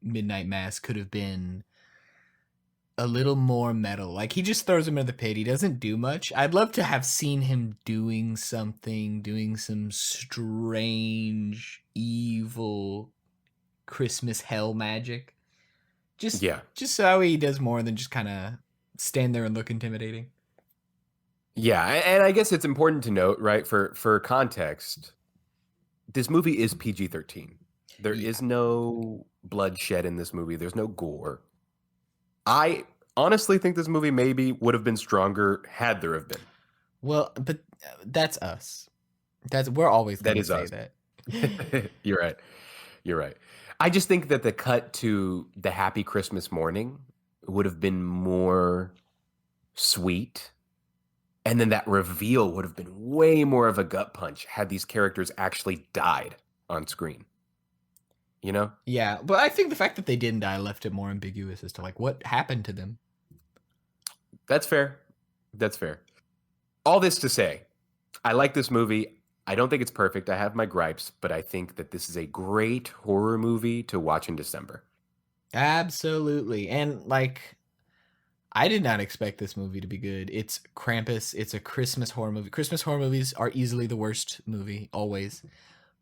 Midnight Mass could have been a little more metal. Like he just throws him in the pit. He doesn't do much. I'd love to have seen him doing something, doing some strange, evil Christmas hell magic. Just Yeah. just so he does more than just kind of stand there and look intimidating. Yeah, and I guess it's important to note, right, for context, this movie is PG-13. There Yeah. is no bloodshed in this movie. There's no gore. I honestly think this movie maybe would have been stronger had there have been. Well, but that's us. We're always That going to is say us. that. You're right. You're right. I just think that the cut to the Happy Christmas Morning would have been more sweet. And then that reveal would have been way more of a gut punch had these characters actually died on screen. You know? Yeah, but I think the fact that they didn't die left it more ambiguous as to like what happened to them. That's fair. That's fair. All this to say, I like this movie. I don't think it's perfect. I have my gripes, but I think that this is a great horror movie to watch in December. Absolutely. And like I did not expect this movie to be good. It's Krampus. It's a Christmas horror movie. Christmas horror movies are easily the worst movie, always.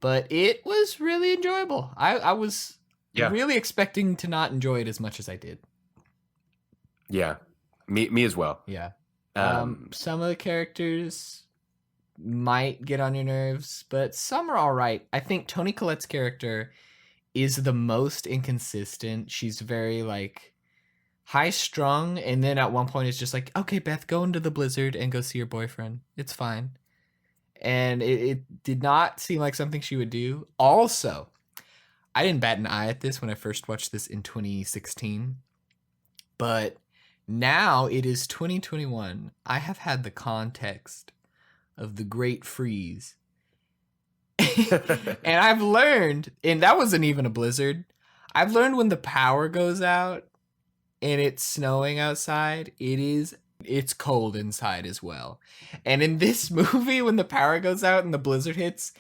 But it was really enjoyable. I was Yeah. really expecting to not enjoy it as much as I did. Yeah. Me as well. Yeah. Um, Some of the characters might get on your nerves, but some are all right. I think Toni Collette's character is the most inconsistent. She's very like high strung, and then at one point it's just like, okay, Beth, go into the blizzard and go see your boyfriend. It's fine. And it did not seem like something she would do. Also, I didn't bat an eye at this when I first watched this in 2016, but now it is 2021. I have had the context of the Great Freeze. And I've learned, and that wasn't even a blizzard. I've learned when the power goes out and it's snowing outside, it's cold inside as well. And in this movie, when the power goes out and the blizzard hits,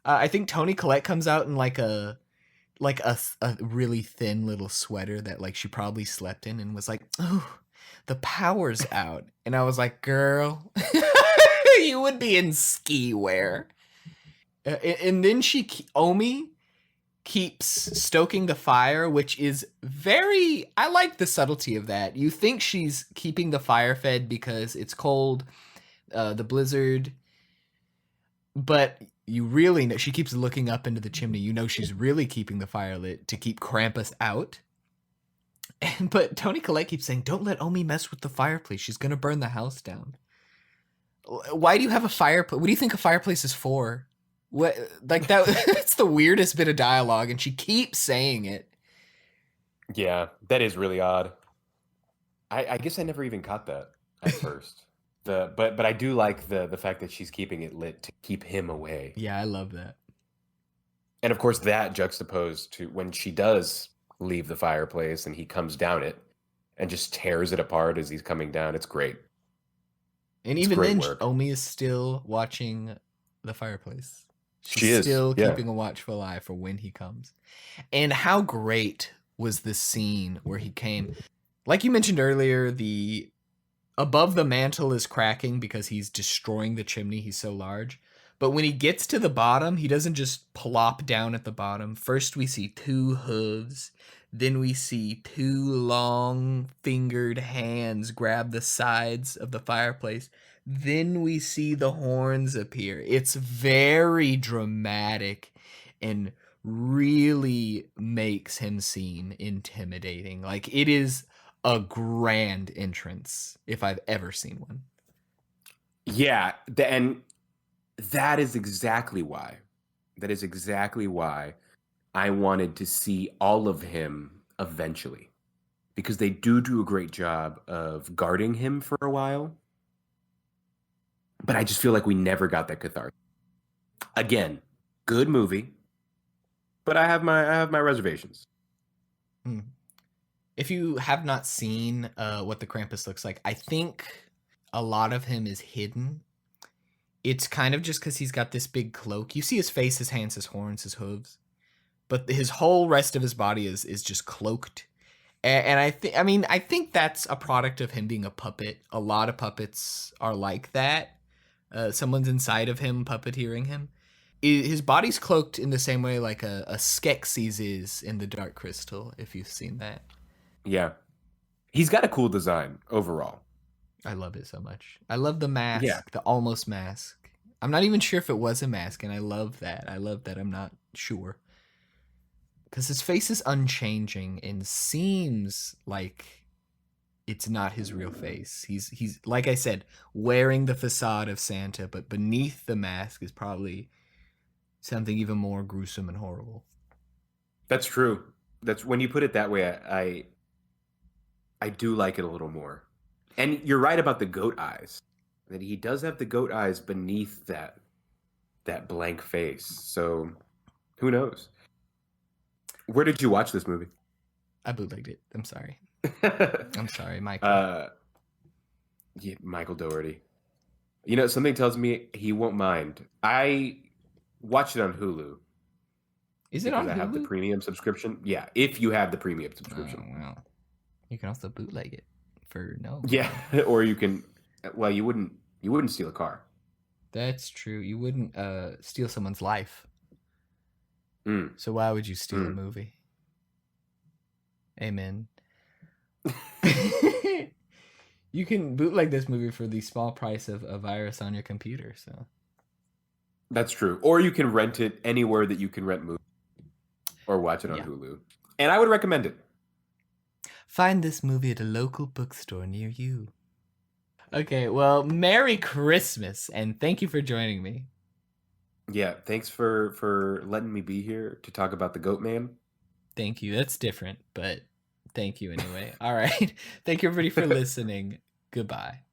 I think Toni Collette comes out in like a really thin little sweater that like she probably slept in and was like, oh, the power's out. And I was like, girl, you would be in ski wear. And then Omi keeps stoking the fire, which is very. I like the subtlety of that. You think she's keeping the fire fed because it's cold, the blizzard, but you really know she keeps looking up into the chimney. You know she's really keeping the fire lit to keep Krampus out. But Tony Collette keeps saying, "Don't let Omi mess with the fireplace. She's gonna burn the house down." Why do you have a fireplace? What do you think a fireplace is for? What like that? That's the weirdest bit of dialogue, and she keeps saying it. Yeah, that is really odd. I guess I never even caught that at first. But I do like the fact that she's keeping it lit to keep him away. Yeah, I love that. And of course, that juxtaposed to when she does leave the fireplace and he comes down it and just tears it apart as he's coming down. It's great. And It's even great then, work. Omi is still watching the fireplace. She She's is, still yeah. keeping a watchful eye for when he comes. And how great was this scene where he came? Like you mentioned earlier, the above the mantle is cracking because he's destroying the chimney. He's so large. But when he gets to the bottom, he doesn't just plop down at the bottom. First, we see two hooves. Then we see two long fingered hands grab the sides of the fireplace. Then we see the horns appear. It's very dramatic and really makes him seem intimidating. Like it is a grand entrance if I've ever seen one. Yeah, and that is exactly why. That is exactly why I wanted to see all of him eventually. Because they do a great job of guarding him for a while. But I just feel like we never got that catharsis. Again, good movie, but I have my reservations. Hmm. If you have not seen what the Krampus looks like, I think a lot of him is hidden. It's kind of just because he's got this big cloak. You see his face, his hands, his horns, his hooves, but his whole rest of his body is just cloaked. And I think that's a product of him being a puppet. A lot of puppets are like that. Someone's inside of him, puppeteering him. His body's cloaked in the same way like a Skeksis is in the Dark Crystal, if you've seen that. Yeah. He's got a cool design overall. I love it so much. I love the Yeah. mask, the almost mask. I'm not even sure if it was a mask, and I love that. I love that I'm not sure. Because his face is unchanging and seems like it's not his real face. He's like I said, wearing the facade of Santa, but beneath the mask is probably something even more gruesome and horrible. That's true. That's when you put it that way, I do like it a little more. And you're right about the goat eyes. That he does have the goat eyes beneath that blank face. So who knows? Where did you watch this movie? I bootlegged it. I'm sorry. I'm sorry, Michael. Yeah, Michael Dougherty. You know, something tells me he won't mind. I watched it on Hulu Is it because on I have the Hulu? premium subscription. Yeah, if you have the premium Oh, subscription. well. You can also bootleg it for no. Yeah, or you can. Well, you wouldn't steal a car. That's true. You wouldn't steal someone's life. Mm. So why would you steal a movie? Amen. You can bootleg this movie for the small price of a virus on your computer. So That's true. Or you can rent it anywhere that you can rent movies or watch it on Yeah. Hulu. And I would recommend it. find this movie at a local bookstore near you. Okay, well, Merry Christmas and thank you for joining me. Yeah, thanks for letting me be here to talk about the Goat Man. Thank you. That's different, but thank you anyway. All right. Thank you everybody for listening. Goodbye.